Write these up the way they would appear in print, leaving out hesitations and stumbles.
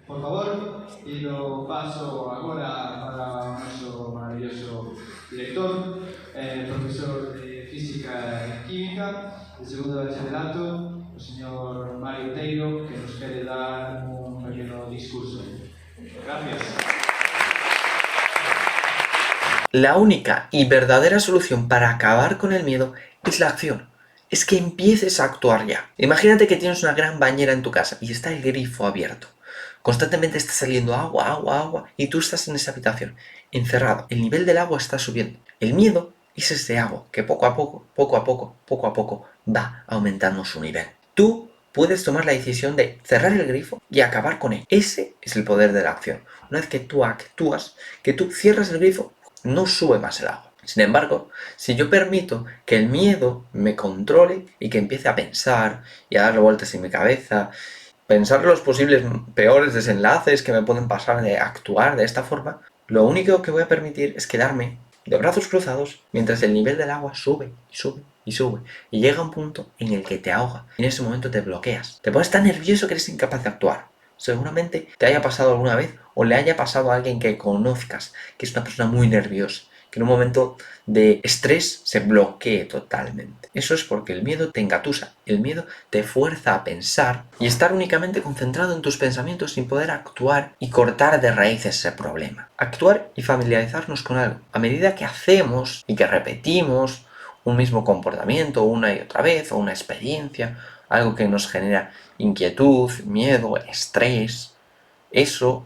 Por favor, y lo paso agora para o noso maravilloso director, profesor de Física e Química de segundo bachillerato, o señor Mario Teiro, que nos quere dar un pequeno discurso. Gracias. La única y verdadera solución para acabar con el miedo es la acción. Es que empieces a actuar ya. Imagínate que tienes una gran bañera en tu casa y está el grifo abierto. Constantemente está saliendo agua, agua, agua y tú estás en esa habitación, encerrado. El nivel del agua está subiendo. El miedo es ese agua que poco a poco, poco a poco, poco a poco va aumentando su nivel. Tú puedes tomar la decisión de cerrar el grifo y acabar con él. Ese es el poder de la acción. Una vez que tú actúas, que tú cierras el grifo, no sube más el agua. Sin embargo, si yo permito que el miedo me controle y que empiece a pensar y a darle vueltas en mi cabeza, pensar los posibles peores desenlaces que me pueden pasar de actuar de esta forma, lo único que voy a permitir es quedarme de brazos cruzados mientras el nivel del agua sube y sube y sube y llega un punto en el que te ahoga. En ese momento te bloqueas, te pones tan nervioso que eres incapaz de actuar. Seguramente te haya pasado alguna vez o le haya pasado a alguien que conozcas, que es una persona muy nerviosa, que en un momento de estrés se bloquee totalmente. Eso es porque el miedo te engatusa, el miedo te fuerza a pensar y estar únicamente concentrado en tus pensamientos sin poder actuar y cortar de raíz ese problema. Actuar y familiarizarnos con algo. A medida que hacemos y que repetimos un mismo comportamiento una y otra vez o una experiencia, algo que nos genera inquietud, miedo, estrés, esos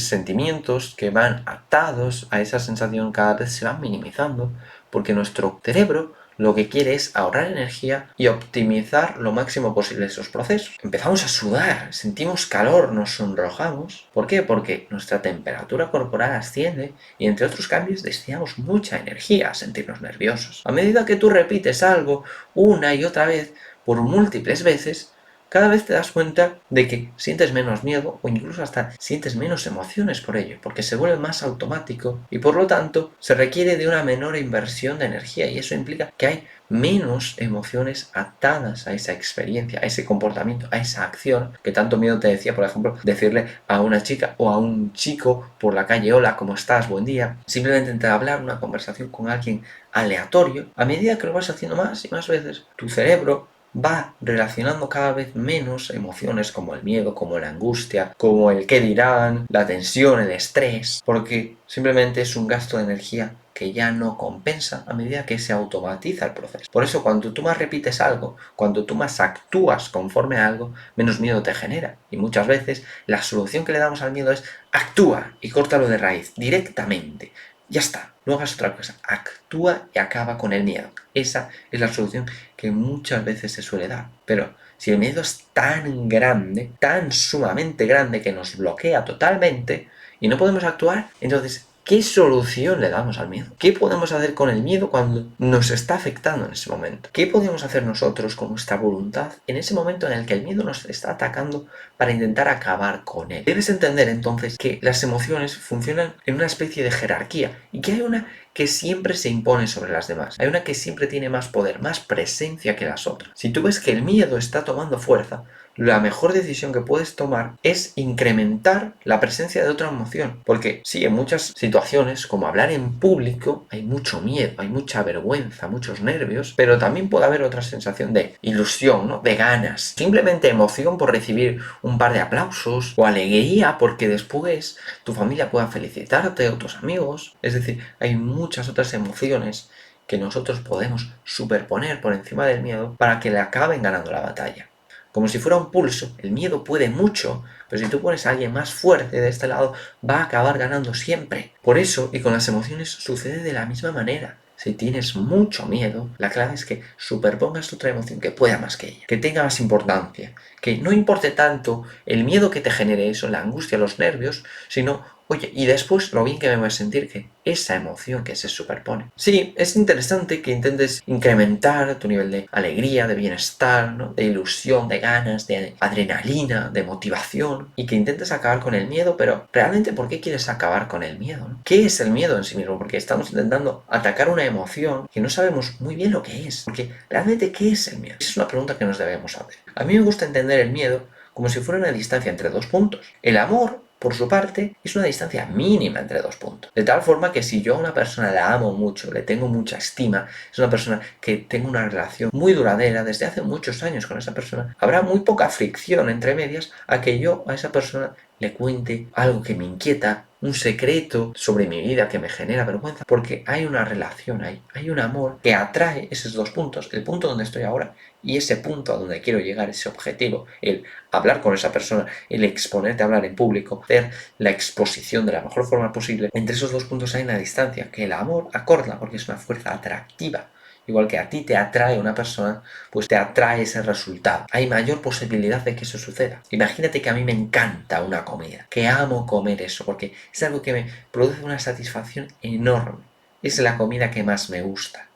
sentimientos que van atados a esa sensación cada vez se van minimizando porque nuestro cerebro lo que quiere es ahorrar energía y optimizar lo máximo posible esos procesos. Empezamos a sudar, sentimos calor, nos sonrojamos. ¿Por qué? Porque nuestra temperatura corporal asciende y entre otros cambios destinamos mucha energía a sentirnos nerviosos. A medida que tú repites algo una y otra vez por múltiples veces, cada vez te das cuenta de que sientes menos miedo o incluso hasta sientes menos emociones por ello, porque se vuelve más automático y por lo tanto se requiere de una menor inversión de energía y eso implica que hay menos emociones atadas a esa experiencia, a ese comportamiento, a esa acción que tanto miedo te decía, por ejemplo, decirle a una chica o a un chico por la calle, hola, ¿cómo estás? Buen día. Simplemente entablar una conversación con alguien aleatorio, a medida que lo vas haciendo más y más veces, tu cerebro va relacionando cada vez menos emociones como el miedo, como la angustia, como el qué dirán, la tensión, el estrés, porque simplemente es un gasto de energía que ya no compensa a medida que se automatiza el proceso. Por eso cuando tú más repites algo, cuando tú más actúas conforme a algo, menos miedo te genera. Y muchas veces la solución que le damos al miedo es actúa y córtalo de raíz directamente. Ya está, no hagas otra cosa, actúa y acaba con el miedo. Esa es la solución que muchas veces se suele dar. Pero si el miedo es tan grande, tan sumamente grande que nos bloquea totalmente y no podemos actuar, entonces, ¿qué solución le damos al miedo? ¿Qué podemos hacer con el miedo cuando nos está afectando en ese momento? ¿Qué podemos hacer nosotros con nuestra voluntad en ese momento en el que el miedo nos está atacando para intentar acabar con él? Debes entender entonces que las emociones funcionan en una especie de jerarquía y que hay una que siempre se impone sobre las demás. Hay una que siempre tiene más poder, más presencia que las otras. Si tú ves que el miedo está tomando fuerza, la mejor decisión que puedes tomar es incrementar la presencia de otra emoción. Porque sí, en muchas situaciones, como hablar en público, hay mucho miedo, hay mucha vergüenza, muchos nervios, pero también puede haber otra sensación de ilusión, ¿no? De ganas. Simplemente emoción por recibir un par de aplausos o alegría porque después tu familia pueda felicitarte o tus amigos. Es decir, hay muchas otras emociones que nosotros podemos superponer por encima del miedo para que le acaben ganando la batalla. Como si fuera un pulso, el miedo puede mucho, pero si tú pones a alguien más fuerte de este lado, va a acabar ganando siempre. Por eso, y con las emociones sucede de la misma manera. Si tienes mucho miedo, la clave es que superpongas otra emoción que pueda más que ella, que tenga más importancia, que no importe tanto el miedo que te genere eso, la angustia, los nervios, sino, oye, y después lo bien que me voy a sentir que esa emoción que se superpone. Sí, es interesante que intentes incrementar tu nivel de alegría, de bienestar, ¿no? De ilusión, de ganas, de adrenalina, de motivación, y que intentes acabar con el miedo, pero realmente ¿por qué quieres acabar con el miedo, ¿no? ¿Qué es el miedo en sí mismo? Porque estamos intentando atacar una emoción que no sabemos muy bien lo que es. Porque realmente ¿qué es el miedo? Esa es una pregunta que nos debemos hacer. A mí me gusta entender el miedo como si fuera una distancia entre dos puntos. El amor, por su parte, es una distancia mínima entre dos puntos. De tal forma que si yo a una persona la amo mucho, le tengo mucha estima, es una persona que tengo una relación muy duradera desde hace muchos años con esa persona, habrá muy poca fricción entre medias a que yo a esa persona le cuente algo que me inquieta, un secreto sobre mi vida que me genera vergüenza, porque hay una relación ahí, hay un amor que atrae esos dos puntos, el punto donde estoy ahora y ese punto a donde quiero llegar, ese objetivo, el hablar con esa persona, el exponerte a hablar en público, hacer la exposición de la mejor forma posible. Entre esos dos puntos hay una distancia que el amor acorta porque es una fuerza atractiva. Igual que a ti te atrae una persona, pues te atrae ese resultado. Hay mayor posibilidad de que eso suceda. Imagínate que a mí me encanta una comida, que amo comer eso, porque es algo que me produce una satisfacción enorme. Es la comida que más me gusta.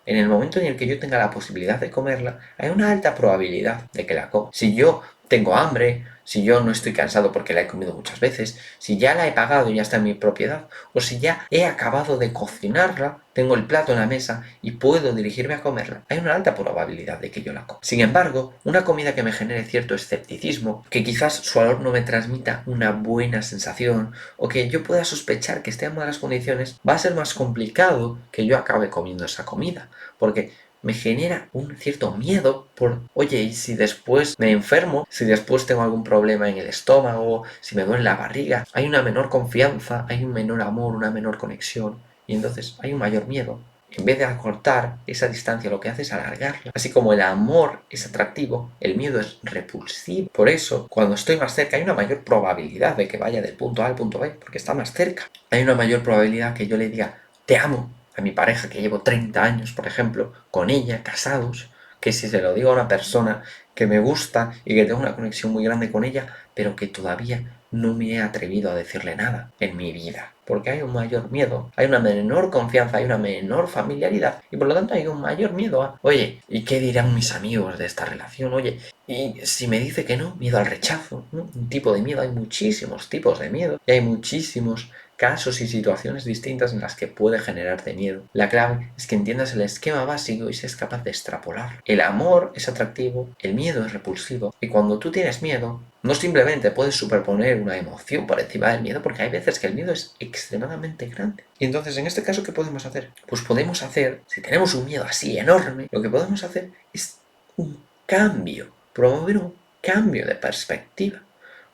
En el momento en el que yo tenga la posibilidad de comerla, hay una alta probabilidad de que la coma. Si yo tengo hambre, si yo no estoy cansado porque la he comido muchas veces, si ya la he pagado y ya está en mi propiedad, o si ya he acabado de cocinarla, tengo el plato en la mesa y puedo dirigirme a comerla, hay una alta probabilidad de que yo la coma. Sin embargo, una comida que me genere cierto escepticismo, que quizás su olor no me transmita una buena sensación, o que yo pueda sospechar que esté en malas condiciones, va a ser más complicado que yo acabe comiendo esa comida, porque me genera un cierto miedo por, oye, ¿y si después me enfermo? Si después tengo algún problema en el estómago, si me duele la barriga, hay una menor confianza, hay un menor amor, una menor conexión, y entonces hay un mayor miedo. En vez de acortar esa distancia, lo que hace es alargarla. Así como el amor es atractivo, el miedo es repulsivo. Por eso, cuando estoy más cerca, hay una mayor probabilidad de que vaya del punto A al punto B, porque está más cerca. Hay una mayor probabilidad que yo le diga, te amo, a mi pareja que llevo 30 años, por ejemplo, con ella, casados, que si se lo digo a una persona que me gusta y que tengo una conexión muy grande con ella, pero que todavía no me he atrevido a decirle nada en mi vida. Porque hay un mayor miedo, hay una menor confianza, hay una menor familiaridad y por lo tanto hay un mayor miedo a, oye, ¿y qué dirán mis amigos de esta relación? Oye, y si me dice que no, miedo al rechazo, ¿no? Un tipo de miedo, hay muchísimos tipos de miedo y hay muchísimos casos y situaciones distintas en las que puede generarte miedo. La clave es que entiendas el esquema básico y seas capaz de extrapolar. El amor es atractivo, el miedo es repulsivo y cuando tú tienes miedo, no simplemente puedes superponer una emoción por encima del miedo porque hay veces que el miedo es extremadamente grande. Y entonces, en este caso, ¿qué podemos hacer? Pues podemos hacer, si tenemos un miedo así enorme, lo que podemos hacer es un cambio, promover un cambio de perspectiva.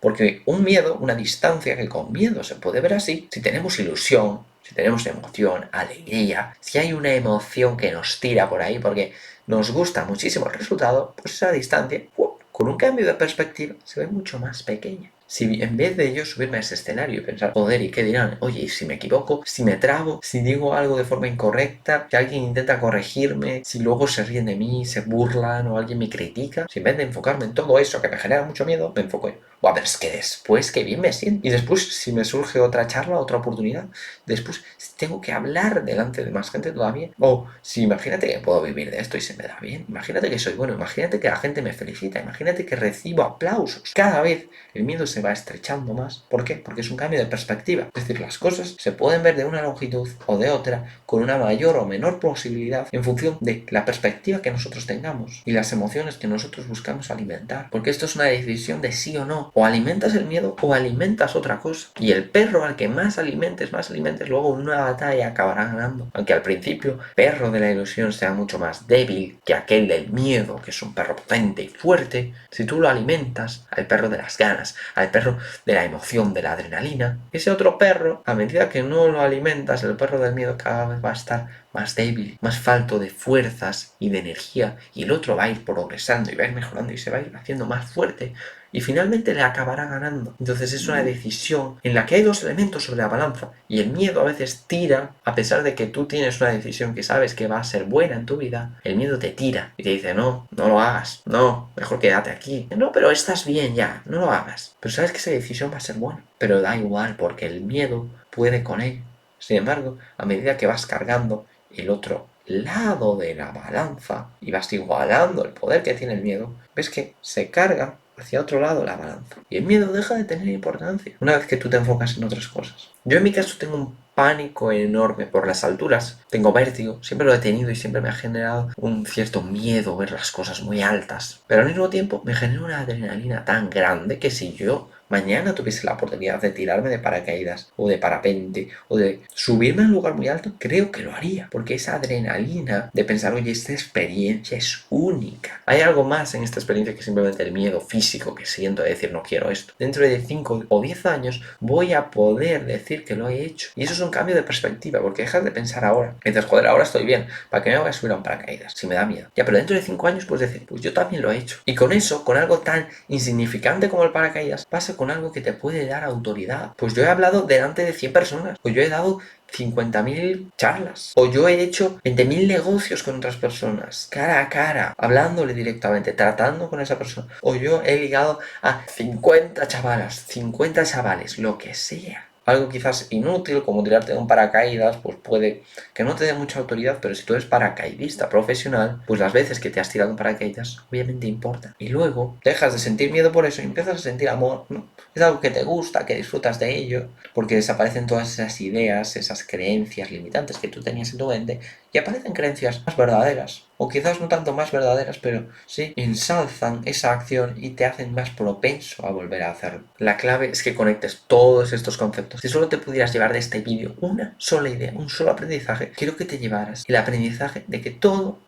Porque un miedo, una distancia que con miedo se puede ver así, si tenemos ilusión, si tenemos emoción, alegría, si hay una emoción que nos tira por ahí porque nos gusta muchísimo el resultado, pues esa distancia, con un cambio de perspectiva, se ve mucho más pequeña. Si en vez de yo subirme a ese escenario y pensar, joder, ¿y qué dirán? Oye, ¿y si me equivoco? ¿Si me trabo? ¿Si digo algo de forma incorrecta? ¿Si alguien intenta corregirme? ¿Si luego se ríen de mí, se burlan o alguien me critica? Si en vez de enfocarme en todo eso que me genera mucho miedo, me enfoco en, a ver, es que después, qué bien me siento. Y después, si me surge otra charla, otra oportunidad, después tengo que hablar delante de más gente todavía. O si imagínate que puedo vivir de esto y se me da bien. Imagínate que soy bueno. Imagínate que la gente me felicita. Imagínate que recibo aplausos. Cada vez el miedo se va estrechando más. ¿Por qué? Porque es un cambio de perspectiva. Es decir, las cosas se pueden ver de una longitud o de otra con una mayor o menor posibilidad en función de la perspectiva que nosotros tengamos y las emociones que nosotros buscamos alimentar. Porque esto es una decisión de sí o no. O alimentas el miedo o alimentas otra cosa. Y el perro al que más alimentes, luego en una batalla acabará ganando. Aunque al principio el perro de la ilusión sea mucho más débil que aquel del miedo, que es un perro potente y fuerte, si tú lo alimentas al perro de las ganas, al perro de la emoción, de la adrenalina, ese otro perro, a medida que no lo alimentas, el perro del miedo cada vez va a estar más débil, más falto de fuerzas y de energía, y el otro va a ir progresando y va a ir mejorando y se va a ir haciendo más fuerte y finalmente le acabará ganando. Entonces es una decisión en la que hay dos elementos sobre la balanza y el miedo a veces tira, a pesar de que tú tienes una decisión que sabes que va a ser buena en tu vida, el miedo te tira y te dice no, no lo hagas, no, mejor quédate aquí, no, pero estás bien ya, no lo hagas, pero sabes que esa decisión va a ser buena, pero da igual porque el miedo puede con ello. Sin embargo, a medida que vas cargando el otro lado de la balanza y vas igualando el poder que tiene el miedo, ves que se carga hacia otro lado la balanza y el miedo deja de tener importancia una vez que tú te enfocas en otras cosas. Yo en mi caso tengo un pánico enorme por las alturas. Tengo vértigo, siempre lo he tenido y siempre me ha generado un cierto miedo ver las cosas muy altas. Pero al mismo tiempo me genera una adrenalina tan grande que si yo mañana tuviese la oportunidad de tirarme de paracaídas o de parapente o de subirme a un lugar muy alto, creo que lo haría, porque esa adrenalina de pensar, oye, esta experiencia es única. Hay algo más en esta experiencia que simplemente el miedo físico que siento de decir no quiero esto. Dentro de 5 o 10 años voy a poder decir que lo he hecho. Y eso es un cambio de perspectiva, porque dejas de pensar ahora. Y dices, joder, ahora estoy bien, ¿para qué me voy a subir a un paracaídas? Si me da miedo. Ya, pero dentro de 5 años puedes decir, pues yo también lo he hecho. Y con eso, con algo tan insignificante como el paracaídas, pasa con algo que te puede dar autoridad. Pues yo he hablado delante de 100 personas, o yo he dado 50.000 charlas, o yo he hecho 20.000 negocios con otras personas, cara a cara, hablándole directamente, tratando con esa persona, o yo he ligado a 50 chavalas, 50 chavales, lo que sea. Algo quizás inútil, como tirarte de un paracaídas, pues puede que no te dé mucha autoridad, pero si tú eres paracaidista profesional, pues las veces que te has tirado un paracaídas, obviamente importa. Y luego dejas de sentir miedo por eso y empiezas a sentir amor, ¿no? Es algo que te gusta, que disfrutas de ello, porque desaparecen todas esas ideas, esas creencias limitantes que tú tenías en tu mente y aparecen creencias más verdaderas. O quizás no tanto más verdaderas, pero sí ensalzan esa acción y te hacen más propenso a volver a hacerlo. La clave es que conectes todos estos conceptos. Si solo te pudieras llevar de este vídeo una sola idea, un solo aprendizaje, quiero que te llevaras el aprendizaje de que todo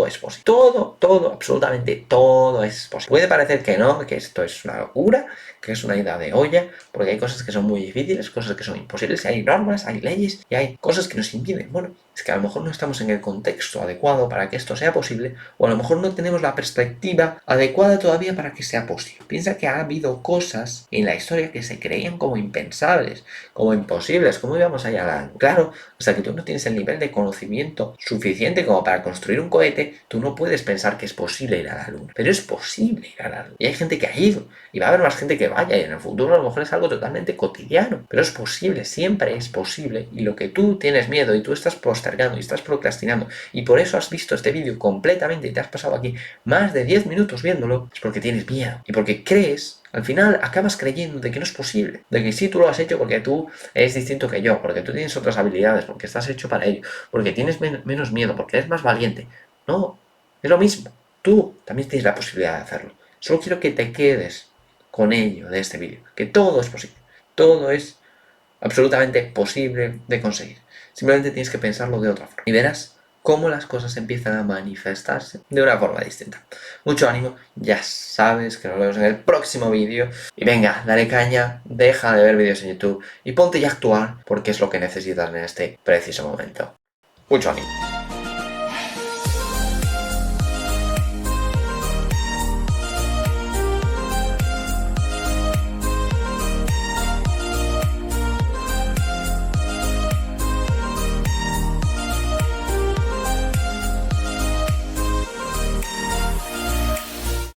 es posible. Todo, absolutamente todo es posible. Puede parecer que no, que esto es una locura, que es una idea de olla, porque hay cosas que son muy difíciles, cosas que son imposibles, hay normas, hay leyes y hay cosas que nos impiden. Bueno, es que a lo mejor no estamos en el contexto adecuado para que esto sea posible, o a lo mejor no tenemos la perspectiva adecuada todavía para que sea posible. Piensa que ha habido cosas en la historia que se creían como impensables, como imposibles, ¿cómo íbamos allá a la luna? Claro, hasta que tú no tienes el nivel de conocimiento suficiente como para construir un cohete, tú no puedes pensar que es posible ir a la luna, pero es posible ir a la luna. Y hay gente que ha ido, y va a haber más gente que vaya, y en el futuro a lo mejor es algo totalmente cotidiano, pero es posible, siempre es posible, y lo que tú tienes miedo y tú estás postergando y estás procrastinando, y por eso has visto este vídeo completamente y te has pasado aquí más de 10 minutos viéndolo, es porque tienes miedo, y porque crees, al final acabas creyendo de que no es posible, de que sí tú lo has hecho porque tú eres distinto que yo, porque tú tienes otras habilidades, porque estás hecho para ello, porque tienes menos miedo, porque eres más valiente. No, es lo mismo, tú también tienes la posibilidad de hacerlo. Solo quiero que te quedes con ello de este vídeo, que todo es posible, todo es absolutamente posible de conseguir. Simplemente tienes que pensarlo de otra forma y verás cómo las cosas empiezan a manifestarse de una forma distinta. Mucho ánimo, ya sabes que nos vemos en el próximo vídeo y venga, dale caña, deja de ver vídeos en YouTube y ponte ya a actuar porque es lo que necesitas en este preciso momento. Mucho ánimo.